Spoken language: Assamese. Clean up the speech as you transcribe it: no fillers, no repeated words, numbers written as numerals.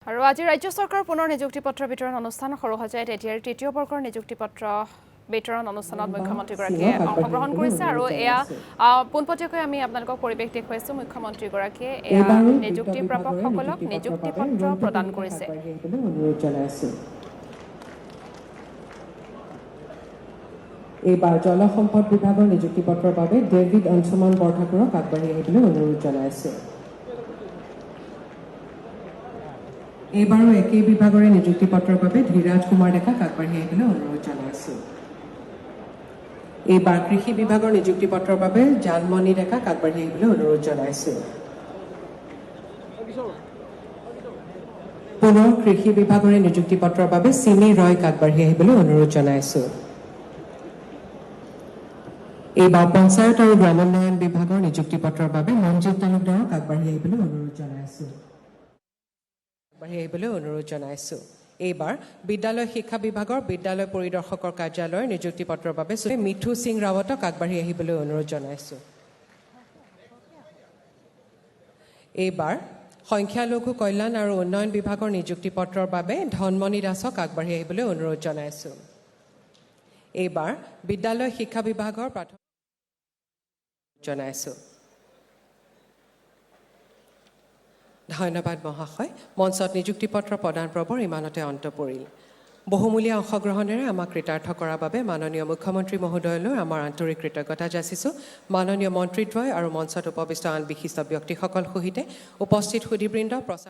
আৰু আজি ৰাজ্য চৰকাৰ পুনৰ নিযুক্তি পত্ৰ বিতৰণ অনুষ্ঠান সৰুসজাইত এতিয়াৰ তৃতীয় বৰ্গৰ নিযুক্তি পত্ৰ বিতৰণ অনুষ্ঠানত মুখ্যমন্ত্ৰীগৰাকীয়ে অংশগ্ৰহণ কৰিছে আৰু এয়া পোনপটীয়াকৈ আমি আপোনালোকক পৰিৱেশ দেখুৱাইছো মুখ্যমন্ত্ৰীগৰাকীয়ে এয়া নিযুক্তি প্ৰাপকসকলক নিযুক্তি পত্ৰ প্ৰদান কৰিছে এইবাৰ জলসম্পদ বিভাগৰ নিযুক্তি পত্ৰৰ বাবে ডেভিড অঞ্চুমান বৰঠাকুৰক আগবাঢ়ি আহিবলৈ অনুৰোধ জনাইছে এইবাৰো একেই বিভাগৰে নিযুক্তি পত্ৰৰ বাবে ধীৰাজ কুমাৰ ডেকাক আগবাঢ়ি আহিবলৈ অনুৰোধ জনাইছে এইবাৰ কৃষি বিভাগৰ নিযুক্তি পত্ৰৰ বাবে জানমণি ডেকাক আগবাঢ়ি আহিবলৈ অনুৰোধ জনাইছে পুনৰ কৃষি বিভাগৰে নিযুক্তি পত্ৰৰ বাবে চিমি ৰয়ক আগবাঢ়ি আহিবলৈ অনুৰোধ জনাইছো এইবাৰ পঞ্চায়ত আৰু গ্ৰামোন্নয়ন বিভাগৰ নিযুক্তি পত্ৰৰ বাবে মঞ্জিত তালুকদাৰক আগবাঢ়ি আহিবলৈ অনুৰোধ জনাইছো এইবাৰ বিদ্যালয় শিক্ষা বিভাগৰ বিদ্যালয় পৰিদৰ্শকৰ কাৰ্যালয়ৰ নিযুক্তি পত্ৰৰ বাবে মিঠু সিং ৰাৱতক আগবাঢ়ি আহিবলৈ অনুৰোধ জনাইছো এইবাৰ সংখ্যালঘু কল্যাণ আৰু উন্নয়ন বিভাগৰ নিযুক্তি পত্ৰৰ বাবে ধনমণি দাসক আগবাঢ়ি আহিবলৈ অনুৰোধ জনাইছো এইবাৰ বিদ্যালয় শিক্ষা বিভাগৰ জনাইছো ধন্যবাদ মহাশয় মঞ্চত নিযুক্তি পত্ৰ প্ৰদান পৰ্বৰ ইমানতে অন্ত পৰিল বহুমূলীয়া অংশগ্ৰহণেৰে আমাক কৃতাৰ্থ কৰাৰ বাবে মাননীয় মুখ্যমন্ত্ৰী মহোদয়লৈ আমাৰ আন্তৰিক কৃতজ্ঞতা যাচিছোঁ মাননীয় মন্ত্ৰীদ্বয় আৰু মঞ্চত উপবিষ্ট আন বিশিষ্ট ব্যক্তিসকল সহিতে উপস্থিত সুধীবৃন্দ প্ৰচাৰ